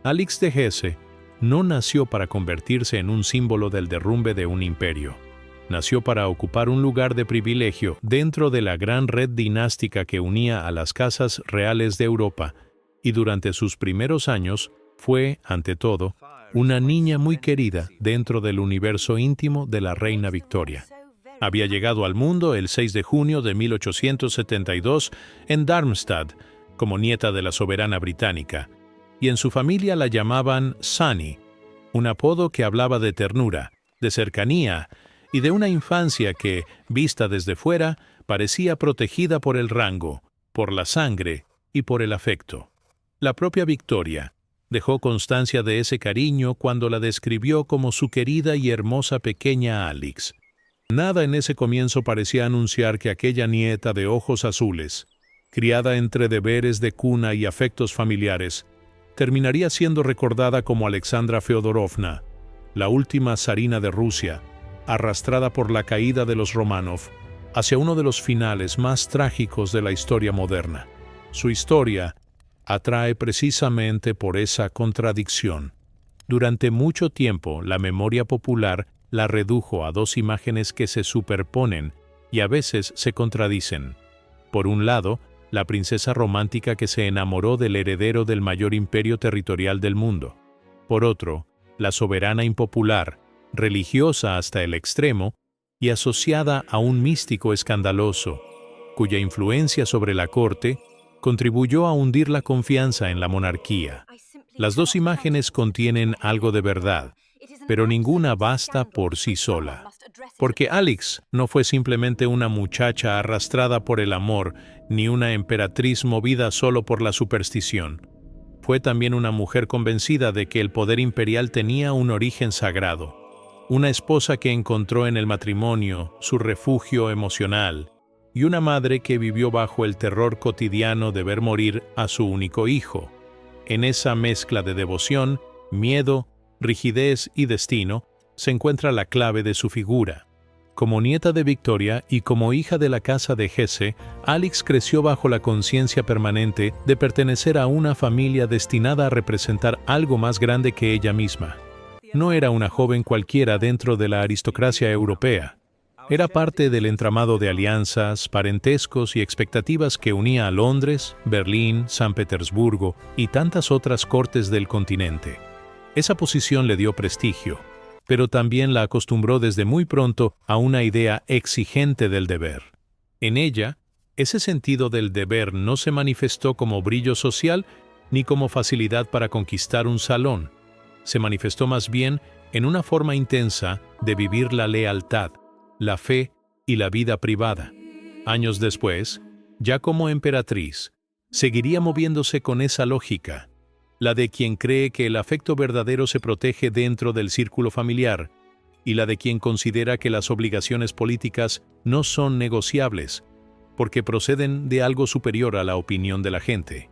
Alix de Hesse no nació para convertirse en un símbolo del derrumbe de un imperio. Nació para ocupar un lugar de privilegio dentro de la gran red dinástica que unía a las casas reales de Europa, y durante sus primeros años fue, ante todo, una niña muy querida dentro del universo íntimo de la reina Victoria. Había llegado al mundo el 6 de junio de 1872 en Darmstadt, como nieta de la soberana británica, y en su familia la llamaban Sunny, un apodo que hablaba de ternura, de cercanía y de una infancia que, vista desde fuera, parecía protegida por el rango, por la sangre y por el afecto. La propia Victoria dejó constancia de ese cariño cuando la describió como su querida y hermosa pequeña Alix. Nada en ese comienzo parecía anunciar que aquella nieta de ojos azules, criada entre deberes de cuna y afectos familiares, terminaría siendo recordada como Alexandra Feodorovna, la última zarina de Rusia, arrastrada por la caída de los Románov hacia uno de los finales más trágicos de la historia moderna. Su historia atrae precisamente por esa contradicción. Durante mucho tiempo, la memoria popular la redujo a dos imágenes que se superponen y a veces se contradicen. Por un lado, la princesa romántica que se enamoró del heredero del mayor imperio territorial del mundo. Por otro, la soberana impopular, religiosa hasta el extremo y asociada a un místico escandaloso, cuya influencia sobre la corte contribuyó a hundir la confianza en la monarquía. Las dos imágenes contienen algo de verdad, pero ninguna basta por sí sola. Porque Alix no fue simplemente una muchacha arrastrada por el amor, ni una emperatriz movida solo por la superstición. Fue también una mujer convencida de que el poder imperial tenía un origen sagrado. Una esposa que encontró en el matrimonio su refugio emocional, y una madre que vivió bajo el terror cotidiano de ver morir a su único hijo. En esa mezcla de devoción, miedo, rigidez y destino, se encuentra la clave de su figura. Como nieta de Victoria y como hija de la casa de Hesse, Alix creció bajo la conciencia permanente de pertenecer a una familia destinada a representar algo más grande que ella misma. No era una joven cualquiera dentro de la aristocracia europea. Era parte del entramado de alianzas, parentescos y expectativas que unía a Londres, Berlín, San Petersburgo y tantas otras cortes del continente. Esa posición le dio prestigio, pero también la acostumbró desde muy pronto a una idea exigente del deber. En ella, ese sentido del deber no se manifestó como brillo social ni como facilidad para conquistar un salón. Se manifestó más bien en una forma intensa de vivir la lealtad, la fe y la vida privada. Años después, ya como emperatriz, seguiría moviéndose con esa lógica, la de quien cree que el afecto verdadero se protege dentro del círculo familiar, y la de quien considera que las obligaciones políticas no son negociables, porque proceden de algo superior a la opinión de la gente.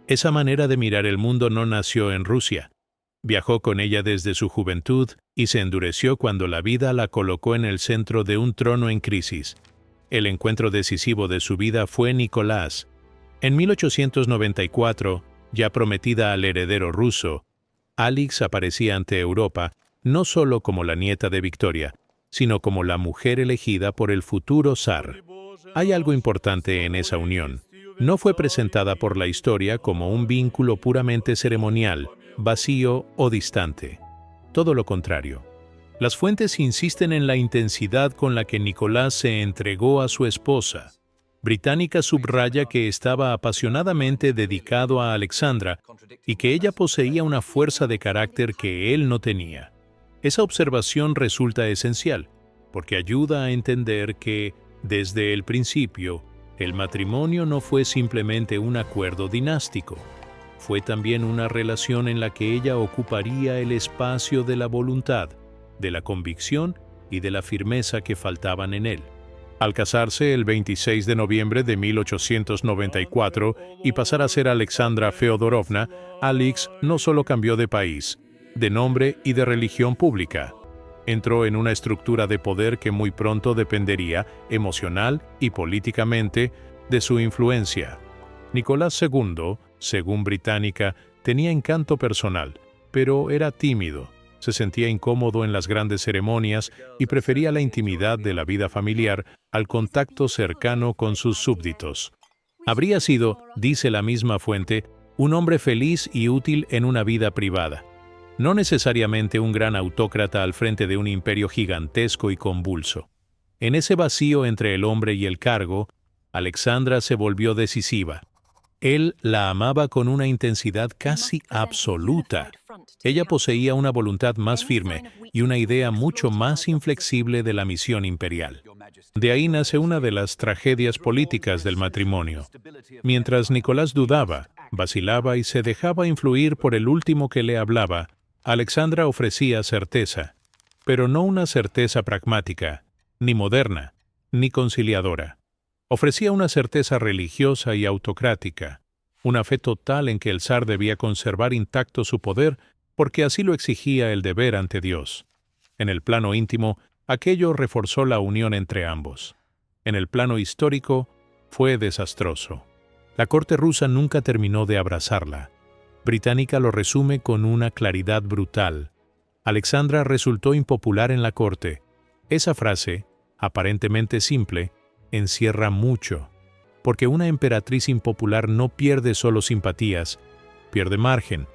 Esa manera de mirar el mundo no nació en Rusia. Viajó con ella desde su juventud y se endureció cuando la vida la colocó en el centro de un trono en crisis. El encuentro decisivo de su vida fue Nicolás. En 1894, ya prometida al heredero ruso, Alix aparecía ante Europa no solo como la nieta de Victoria, sino como la mujer elegida por el futuro zar. Hay algo importante en esa unión. No fue presentada por la historia como un vínculo puramente ceremonial, vacío o distante. Todo lo contrario. Las fuentes insisten en la intensidad con la que Nicolás se entregó a su esposa. Británica subraya que estaba apasionadamente dedicado a Alexandra y que ella poseía una fuerza de carácter que él no tenía. Esa observación resulta esencial, porque ayuda a entender que, desde el principio, el matrimonio no fue simplemente un acuerdo dinástico. Fue también una relación en la que ella ocuparía el espacio de la voluntad, de la convicción y de la firmeza que faltaban en él. Al casarse el 26 de noviembre de 1894 y pasar a ser Alexandra Feodorovna, Alix no solo cambió de país, de nombre y de religión pública. Entró en una estructura de poder que muy pronto dependería, emocional y políticamente, de su influencia. Nicolás II, según Británica, Tenía encanto personal, pero era tímido. Se sentía incómodo en las grandes ceremonias y prefería la intimidad de la vida familiar al contacto cercano con sus súbditos. Habría sido, dice la misma fuente, un hombre feliz y útil en una vida privada. No necesariamente un gran autócrata al frente de un imperio gigantesco y convulso. En ese vacío entre el hombre y el cargo, Alexandra se volvió decisiva. Él la amaba con una intensidad casi absoluta. Ella poseía una voluntad más firme y una idea mucho más inflexible de la misión imperial. De ahí nace una de las tragedias políticas del matrimonio. Mientras Nicolás dudaba, vacilaba y se dejaba influir por el último que le hablaba, Alexandra ofrecía certeza, pero no una certeza pragmática, ni moderna, ni conciliadora. Ofrecía una certeza religiosa y autocrática, una fe total en que el zar debía conservar intacto su poder porque así lo exigía el deber ante Dios. En el plano íntimo, aquello reforzó la unión entre ambos. En el plano histórico, fue desastroso. La corte rusa nunca terminó de abrazarla. Británica lo resume con una claridad brutal. Alexandra resultó impopular en la corte. Esa frase, aparentemente simple, encierra mucho, porque una emperatriz impopular no pierde solo simpatías, pierde margen,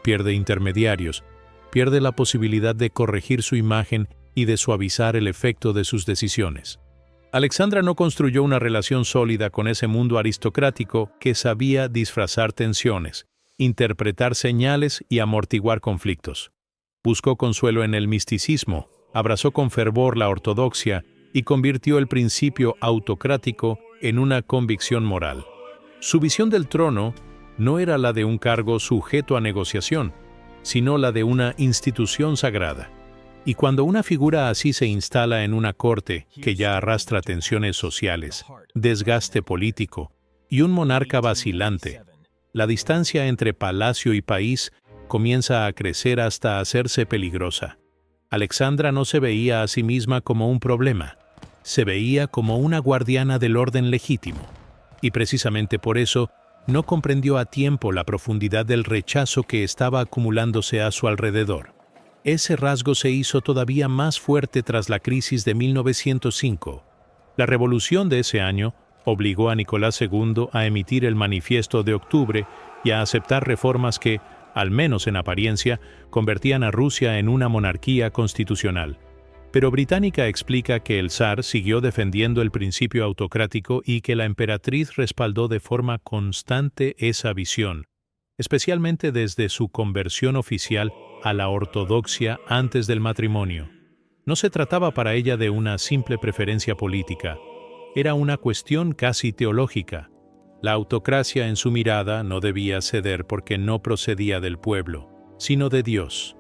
pierde intermediarios, pierde la posibilidad de corregir su imagen y de suavizar el efecto de sus decisiones. Alexandra no construyó una relación sólida con ese mundo aristocrático que sabía disfrazar tensiones, interpretar señales y amortiguar conflictos. Buscó consuelo en el misticismo, abrazó con fervor la ortodoxia y convirtió el principio autocrático en una convicción moral. Su visión del trono no era la de un cargo sujeto a negociación, sino la de una institución sagrada. Y cuando una figura así se instala en una corte que ya arrastra tensiones sociales, desgaste político y un monarca vacilante, la distancia entre palacio y país comienza a crecer hasta hacerse peligrosa. Alexandra no se veía a sí misma como un problema, se veía como una guardiana del orden legítimo, y precisamente por eso no comprendió a tiempo la profundidad del rechazo que estaba acumulándose a su alrededor. Ese rasgo se hizo todavía más fuerte tras la crisis de 1905. La revolución de ese año obligó a Nicolás II a emitir el Manifiesto de Octubre y a aceptar reformas que, al menos en apariencia, convertían a Rusia en una monarquía constitucional. Pero Británica explica que el zar siguió defendiendo el principio autocrático y que la emperatriz respaldó de forma constante esa visión, especialmente desde su conversión oficial a la ortodoxia antes del matrimonio. No se trataba para ella de una simple preferencia política, era una cuestión casi teológica. La autocracia en su mirada no debía ceder porque no procedía del pueblo, sino de Dios.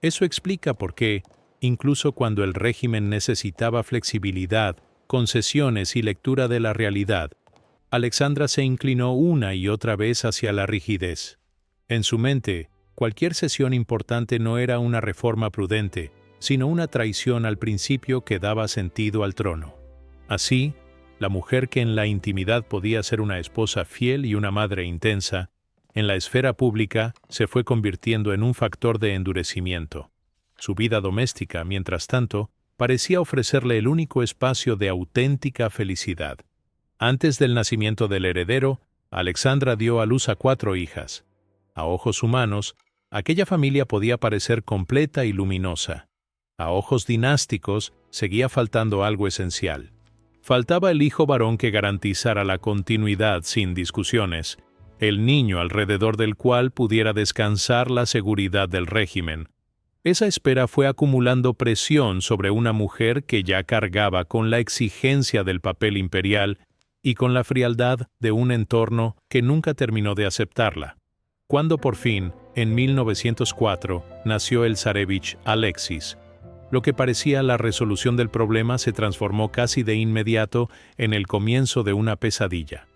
Eso explica por qué, incluso cuando el régimen necesitaba flexibilidad, concesiones y lectura de la realidad, Alexandra se inclinó una y otra vez hacia la rigidez. En su mente, cualquier cesión importante no era una reforma prudente, sino una traición al principio que daba sentido al trono. Así, la mujer que en la intimidad podía ser una esposa fiel y una madre intensa, en la esfera pública se fue convirtiendo en un factor de endurecimiento. Su vida doméstica, mientras tanto, parecía ofrecerle el único espacio de auténtica felicidad. Antes del nacimiento del heredero, Alexandra dio a luz a 4 hijas. A ojos humanos, aquella familia podía parecer completa y luminosa. A ojos dinásticos, seguía faltando algo esencial. Faltaba el hijo varón que garantizara la continuidad sin discusiones, el niño alrededor del cual pudiera descansar la seguridad del régimen. Esa espera fue acumulando presión sobre una mujer que ya cargaba con la exigencia del papel imperial y con la frialdad de un entorno que nunca terminó de aceptarla. Cuando por fin, en 1904, nació el zarevich Alexis, lo que parecía la resolución del problema se transformó casi de inmediato en el comienzo de una pesadilla.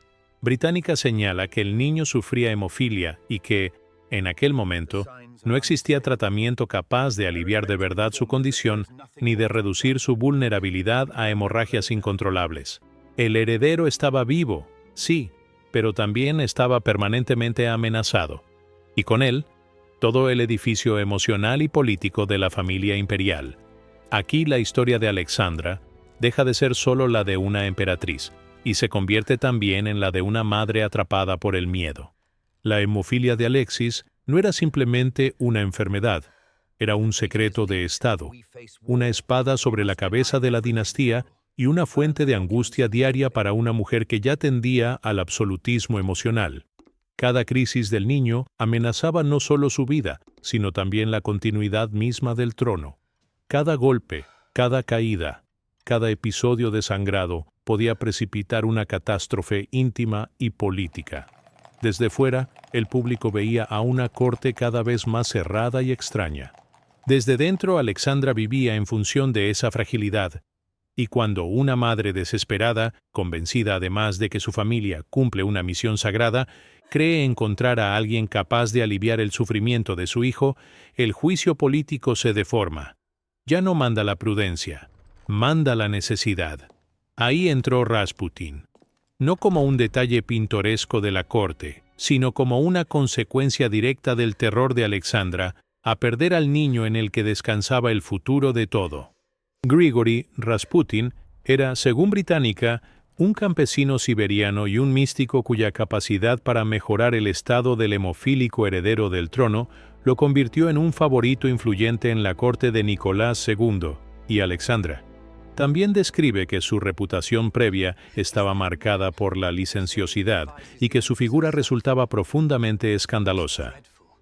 Británica señala que el niño sufría hemofilia y que, en aquel momento, no existía tratamiento capaz de aliviar de verdad su condición ni de reducir su vulnerabilidad a hemorragias incontrolables. El heredero estaba vivo, sí, pero también estaba permanentemente amenazado. y con él, todo el edificio emocional y político de la familia imperial. Aquí la historia de Alexandra deja de ser solo la de una emperatriz, y se convierte también en la de una madre atrapada por el miedo. La hemofilia de Alexis no era simplemente una enfermedad, era un secreto de Estado, una espada sobre la cabeza de la dinastía y una fuente de angustia diaria para una mujer que ya tendía al absolutismo emocional. Cada crisis del niño amenazaba no solo su vida, sino también la continuidad misma del trono. Cada golpe, cada caída, cada episodio desangrado podía precipitar una catástrofe íntima y política. Desde fuera, el público veía a una corte cada vez más cerrada y extraña. Desde dentro, Alexandra vivía en función de esa fragilidad. Y cuando una madre desesperada, convencida además de que su familia cumple una misión sagrada, cree encontrar a alguien capaz de aliviar el sufrimiento de su hijo, el juicio político se deforma. Ya no manda la prudencia, manda la necesidad. Ahí entró Rasputín. No como un detalle pintoresco de la corte, sino como una consecuencia directa del terror de Alexandra a perder al niño en el que descansaba el futuro de todo. Grigori Rasputin era, según Británica, un campesino siberiano y un místico cuya capacidad para mejorar el estado del hemofílico heredero del trono lo convirtió en un favorito influyente en la corte de Nicolás II y Alexandra. También describe que su reputación previa estaba marcada por la licenciosidad y que su figura resultaba profundamente escandalosa.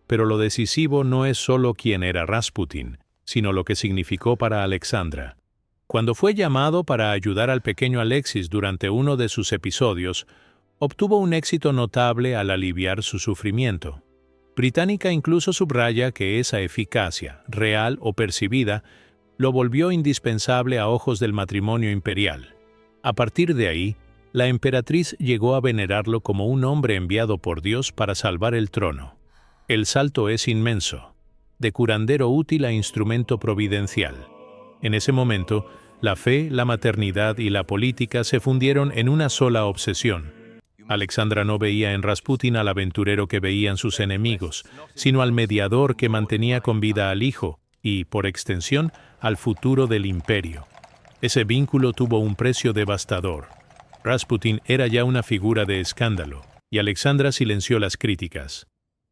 Pero lo decisivo no es solo quién era Rasputin, sino lo que significó para Alexandra. Cuando fue llamado para ayudar al pequeño Alexis durante uno de sus episodios, obtuvo un éxito notable al aliviar su sufrimiento. Británica incluso subraya que esa eficacia, real o percibida, lo volvió indispensable a ojos del matrimonio imperial. A partir de ahí, la emperatriz llegó a venerarlo como un hombre enviado por Dios para salvar el trono. El salto es inmenso, de curandero útil a instrumento providencial. En ese momento, la fe, la maternidad y la política se fundieron en una sola obsesión. Alexandra no veía en Rasputin al aventurero que veían sus enemigos, sino al mediador que mantenía con vida al hijo y, por extensión, al futuro del imperio. Ese vínculo tuvo un precio devastador. Rasputin era ya una figura de escándalo, y Alexandra silenció las críticas.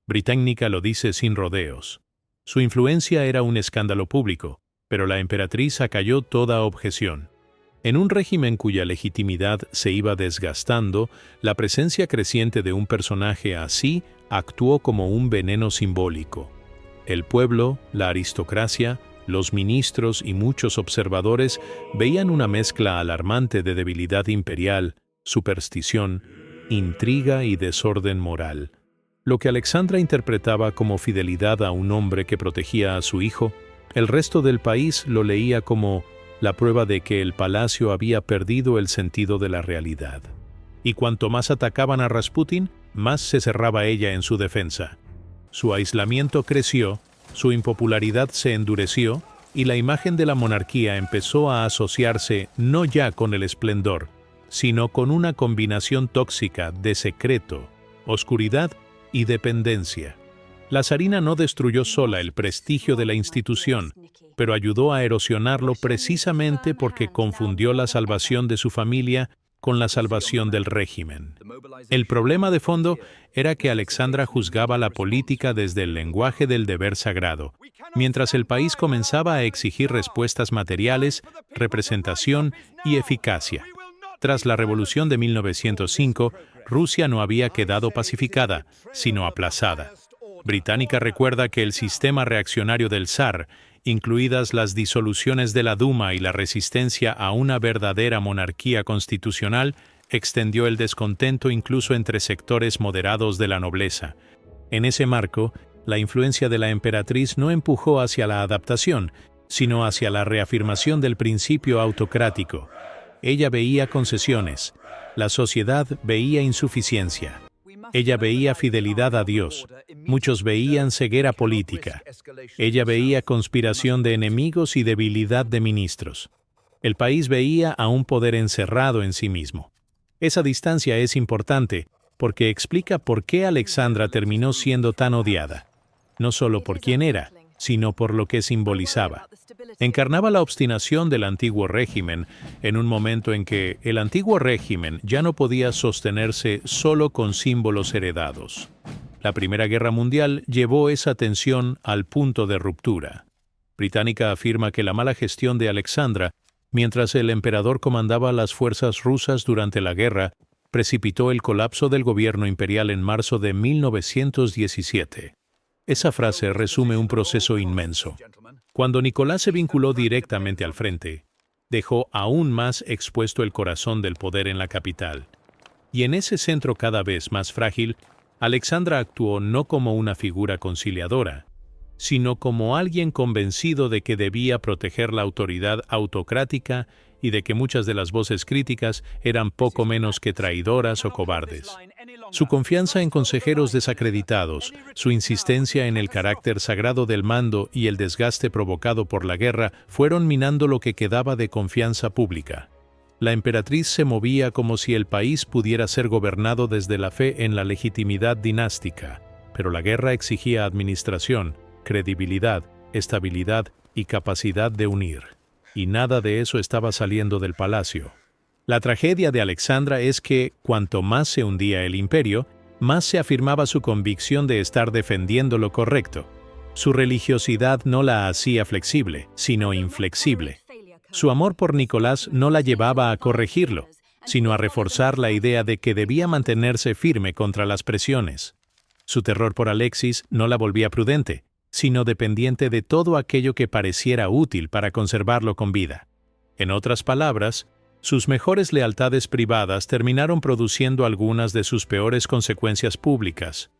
Británica lo dice sin rodeos. Su influencia era un escándalo público, pero la emperatriz acalló toda objeción. En un régimen cuya legitimidad se iba desgastando, la presencia creciente de un personaje así actuó como un veneno simbólico. El pueblo, la aristocracia, los ministros y muchos observadores veían una mezcla alarmante de debilidad imperial, superstición, intriga y desorden moral. Lo que Alexandra interpretaba como fidelidad a un hombre que protegía a su hijo, el resto del país lo leía como la prueba de que el palacio había perdido el sentido de la realidad. Y cuanto más atacaban a Rasputin, más se cerraba ella en su defensa. Su aislamiento creció, su impopularidad se endureció, y la imagen de la monarquía empezó a asociarse no ya con el esplendor, sino con una combinación tóxica de secreto, oscuridad y dependencia. La zarina no destruyó sola el prestigio de la institución, pero ayudó a erosionarlo precisamente porque confundió la salvación de su familia con la salvación del régimen. El problema de fondo era que Alexandra juzgaba la política desde el lenguaje del deber sagrado, mientras el país comenzaba a exigir respuestas materiales, representación y eficacia. Tras la Revolución de 1905, Rusia no había quedado pacificada, sino aplazada. Británica recuerda que el sistema reaccionario del zar, incluidas las disoluciones de la Duma y la resistencia a una verdadera monarquía constitucional, extendió el descontento incluso entre sectores moderados de la nobleza. En ese marco, la influencia de la emperatriz no empujó hacia la adaptación, sino hacia la reafirmación del principio autocrático. Ella veía concesiones, la sociedad veía insuficiencia. Ella veía fidelidad a Dios. Muchos veían ceguera política. Ella veía conspiración de enemigos y debilidad de ministros. El país veía a un poder encerrado en sí mismo. Esa distancia es importante, porque explica por qué Alexandra terminó siendo tan odiada, no solo por quién era, sino por lo que simbolizaba. Encarnaba la obstinación del antiguo régimen en un momento en que el antiguo régimen ya no podía sostenerse solo con símbolos heredados. La Primera Guerra Mundial llevó esa tensión al punto de ruptura. Británica afirma que la mala gestión de Alexandra, mientras el emperador comandaba las fuerzas rusas durante la guerra, precipitó el colapso del gobierno imperial en marzo de 1917. Esa frase resume un proceso inmenso. Cuando Nicolás se vinculó directamente al frente, dejó aún más expuesto el corazón del poder en la capital. Y en ese centro cada vez más frágil, Alexandra actuó no como una figura conciliadora, sino como alguien convencido de que debía proteger la autoridad autocrática y de que muchas de las voces críticas eran poco menos que traidoras o cobardes. Su confianza en consejeros desacreditados, su insistencia en el carácter sagrado del mando y el desgaste provocado por la guerra fueron minando lo que quedaba de confianza pública. La emperatriz se movía como si el país pudiera ser gobernado desde la fe en la legitimidad dinástica, pero la guerra exigía administración, credibilidad, estabilidad y capacidad de unir. Y nada de eso estaba saliendo del palacio. La tragedia de Alexandra es que, cuanto más se hundía el imperio, más se afirmaba su convicción de estar defendiendo lo correcto. Su religiosidad no la hacía flexible, sino inflexible. Su amor por Nicolás no la llevaba a corregirlo, sino a reforzar la idea de que debía mantenerse firme contra las presiones. Su terror por Alexis no la volvía prudente, sino dependiente de todo aquello que pareciera útil para conservarlo con vida. En otras palabras, sus mejores lealtades privadas terminaron produciendo algunas de sus peores consecuencias públicas.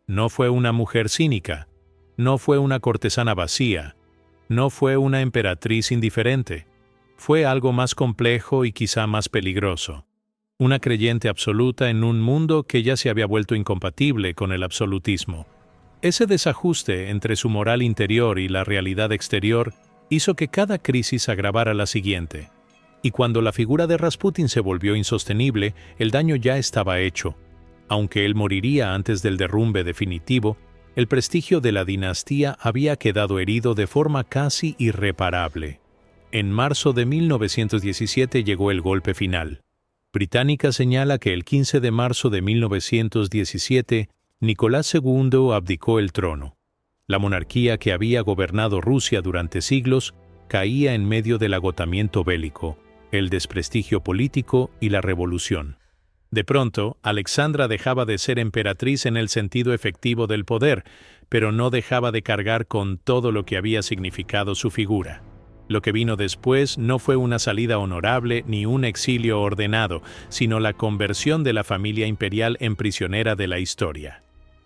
No fue una mujer cínica, no fue una cortesana vacía, no fue una emperatriz indiferente. Fue algo más complejo y quizá más peligroso. Una creyente absoluta en un mundo que ya se había vuelto incompatible con el absolutismo. Ese desajuste entre su moral interior y la realidad exterior hizo que cada crisis agravara la siguiente. Y cuando la figura de Rasputín se volvió insostenible, el daño ya estaba hecho. Aunque él moriría antes del derrumbe definitivo, el prestigio de la dinastía había quedado herido de forma casi irreparable. En marzo de 1917 llegó el golpe final. Británica señala que el 15 de marzo de 1917, Nicolás II abdicó el trono. La monarquía que había gobernado Rusia durante siglos caía en medio del agotamiento bélico, el desprestigio político y la revolución. De pronto, Alexandra dejaba de ser emperatriz en el sentido efectivo del poder, pero no dejaba de cargar con todo lo que había significado su figura. Lo que vino después no fue una salida honorable ni un exilio ordenado, sino la conversión de la familia imperial en prisionera de la historia.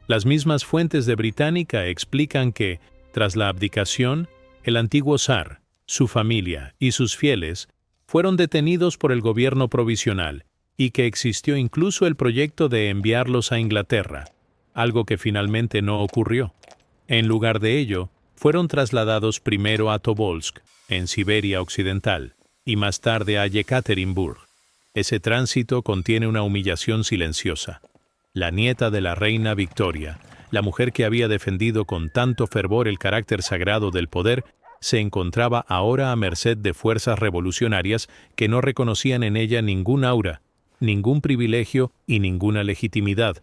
Las mismas fuentes de Británica explican que, tras la abdicación, el antiguo zar, su familia y sus fieles fueron detenidos por el gobierno provisional y que existió incluso el proyecto de enviarlos a Inglaterra, algo que finalmente no ocurrió. En lugar de ello, fueron trasladados primero a Tobolsk, en Siberia Occidental, y más tarde a Yekaterinburg. Ese tránsito contiene una humillación silenciosa. La nieta de la reina Victoria, la mujer que había defendido con tanto fervor el carácter sagrado del poder, se encontraba ahora a merced de fuerzas revolucionarias que no reconocían en ella ningún aura, ningún privilegio y ninguna legitimidad.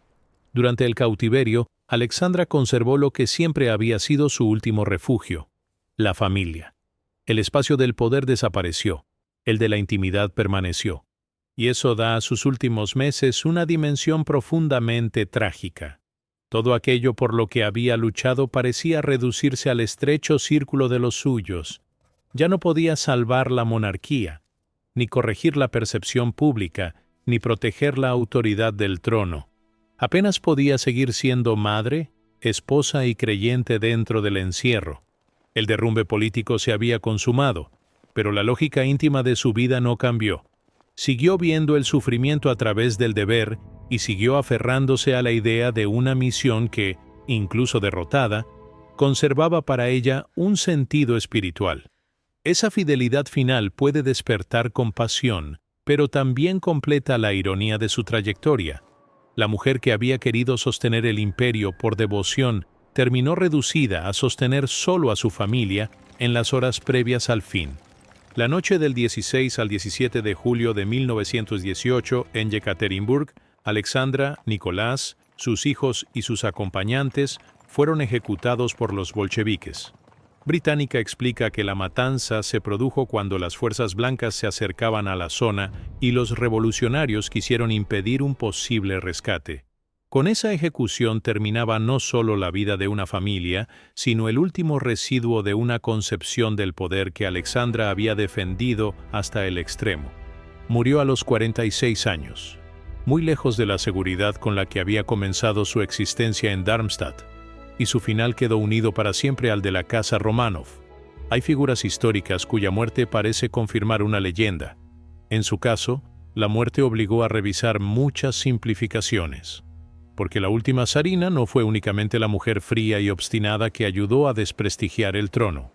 Durante el cautiverio, Alexandra conservó lo que siempre había sido su último refugio: la familia. El espacio del poder desapareció, el de la intimidad permaneció. Y eso da a sus últimos meses una dimensión profundamente trágica. Todo aquello por lo que había luchado parecía reducirse al estrecho círculo de los suyos. Ya no podía salvar la monarquía, ni corregir la percepción pública, ni proteger la autoridad del trono. Apenas podía seguir siendo madre, esposa y creyente dentro del encierro. El derrumbe político se había consumado, pero la lógica íntima de su vida no cambió. Siguió viendo el sufrimiento a través del deber y siguió aferrándose a la idea de una misión que, incluso derrotada, conservaba para ella un sentido espiritual. Esa fidelidad final puede despertar compasión, pero también completa la ironía de su trayectoria. La mujer que había querido sostener el imperio por devoción terminó reducida a sostener solo a su familia en las horas previas al fin. La noche del 16 al 17 de julio de 1918, en Yekaterinburg, Alexandra, Nicolás, sus hijos y sus acompañantes fueron ejecutados por los bolcheviques. Británica explica que la matanza se produjo cuando las fuerzas blancas se acercaban a la zona y los revolucionarios quisieron impedir un posible rescate. Con esa ejecución terminaba no solo la vida de una familia, sino el último residuo de una concepción del poder que Alexandra había defendido hasta el extremo. Murió a los 46 años, muy lejos de la seguridad con la que había comenzado su existencia en Darmstadt, y su final quedó unido para siempre al de la casa Romanov. Hay figuras históricas cuya muerte parece confirmar una leyenda. En su caso, la muerte obligó a revisar muchas simplificaciones. Porque la última zarina no fue únicamente la mujer fría y obstinada que ayudó a desprestigiar el trono.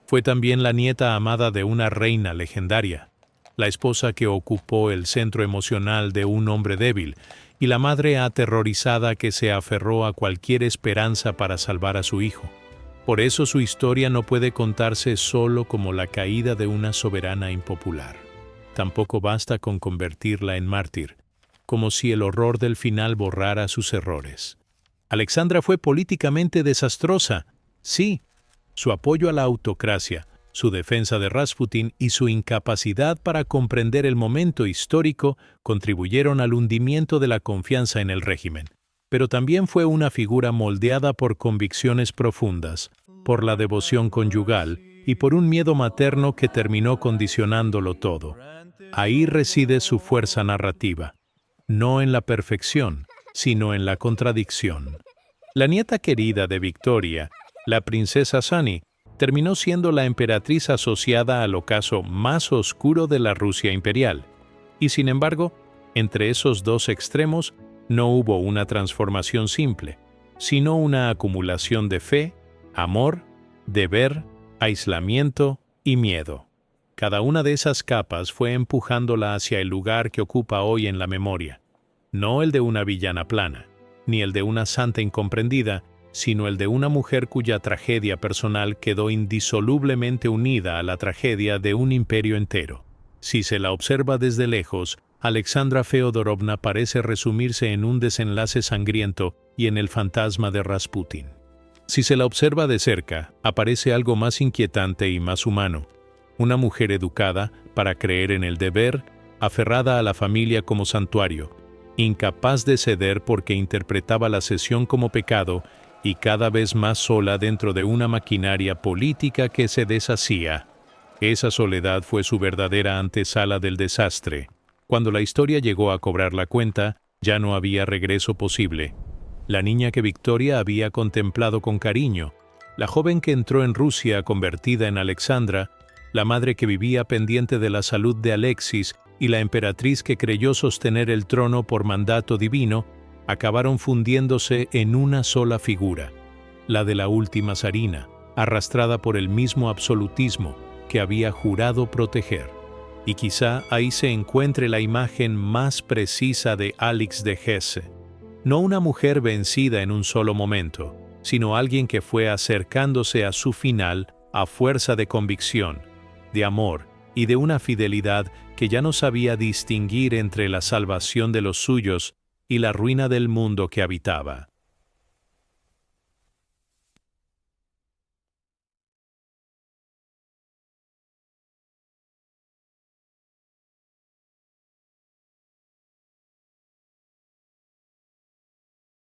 Fue también la nieta amada de una reina legendaria, la esposa que ocupó el centro emocional de un hombre débil, y la madre aterrorizada que se aferró a cualquier esperanza para salvar a su hijo. Por eso su historia no puede contarse solo como la caída de una soberana impopular. Tampoco basta con convertirla en mártir, como si el horror del final borrara sus errores. Alexandra fue políticamente desastrosa. Sí, su apoyo a la autocracia, su defensa de Rasputín y su incapacidad para comprender el momento histórico contribuyeron al hundimiento de la confianza en el régimen. Pero también fue una figura moldeada por convicciones profundas, por la devoción conyugal y por un miedo materno que terminó condicionándolo todo. Ahí reside su fuerza narrativa, no en la perfección, sino en la contradicción. La nieta querida de Victoria, la princesa Sani, terminó siendo la emperatriz asociada al ocaso más oscuro de la Rusia imperial. Y sin embargo, entre esos dos extremos no hubo una transformación simple, sino una acumulación de fe, amor, deber, aislamiento y miedo. Cada una de esas capas fue empujándola hacia el lugar que ocupa hoy en la memoria, no el de una villana plana, ni el de una santa incomprendida, sino el de una mujer cuya tragedia personal quedó indisolublemente unida a la tragedia de un imperio entero. Si se la observa desde lejos, Alexandra Feodorovna parece resumirse en un desenlace sangriento y en el fantasma de Rasputín. Si se la observa de cerca, aparece algo más inquietante y más humano. Una mujer educada para creer en el deber, aferrada a la familia como santuario, incapaz de ceder porque interpretaba la cesión como pecado y cada vez más sola dentro de una maquinaria política que se deshacía. Esa soledad fue su verdadera antesala del desastre. Cuando la historia llegó a cobrar la cuenta, ya no había regreso posible. La niña que Victoria había contemplado con cariño, la joven que entró en Rusia convertida en Alexandra, la madre que vivía pendiente de la salud de Alexis y la emperatriz que creyó sostener el trono por mandato divino, acabaron fundiéndose en una sola figura, la de la última zarina, arrastrada por el mismo absolutismo que había jurado proteger. Y quizá ahí se encuentre la imagen más precisa de Alix de Hesse. No una mujer vencida en un solo momento, sino alguien que fue acercándose a su final a fuerza de convicción, de amor y de una fidelidad que ya no sabía distinguir entre la salvación de los suyos y la ruina del mundo que habitaba.